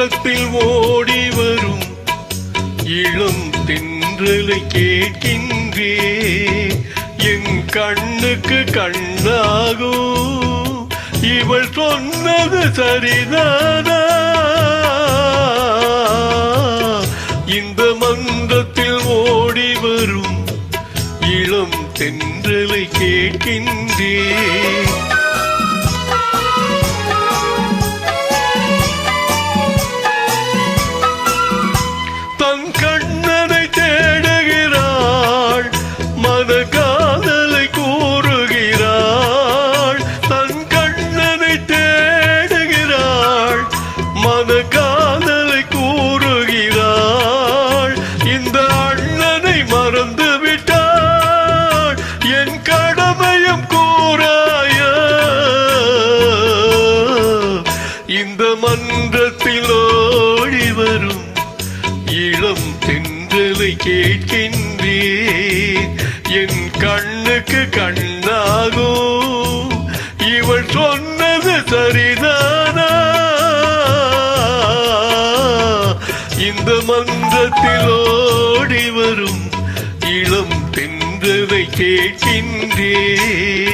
மன்றத்தில் ஓடி வரும் இளம் தென்றலை கேட்கின்றே என் கண்ணுக்கு கண்ணாகும் இவள் சொன்னது சரிதானா இந்த மன்றத்தில் ஓடி வரும் இளம் தென்றலை கேட்கின்றே தன் கண்ணனை தேடுகிறாள் மன காதலை கூறுகிறாள் தன் கண்ணனை தேடுகிறாள் மன காதலை கூறுகிறாள் இந்த அண்ணனை மறந்து விட்டாள் என் கடமையும் கூறாய இந்த மன்றத்தில் ஓடி வரும் இளம் தென்றலை கேட்கின்றேன் என் கண்ணுக்கு கண்ணாகும் இவள் சொன்னது சரிதானா இந்த மன்றத்தில் ஓடி வரும் இளம் தென்றலை கேட்கின்றேன்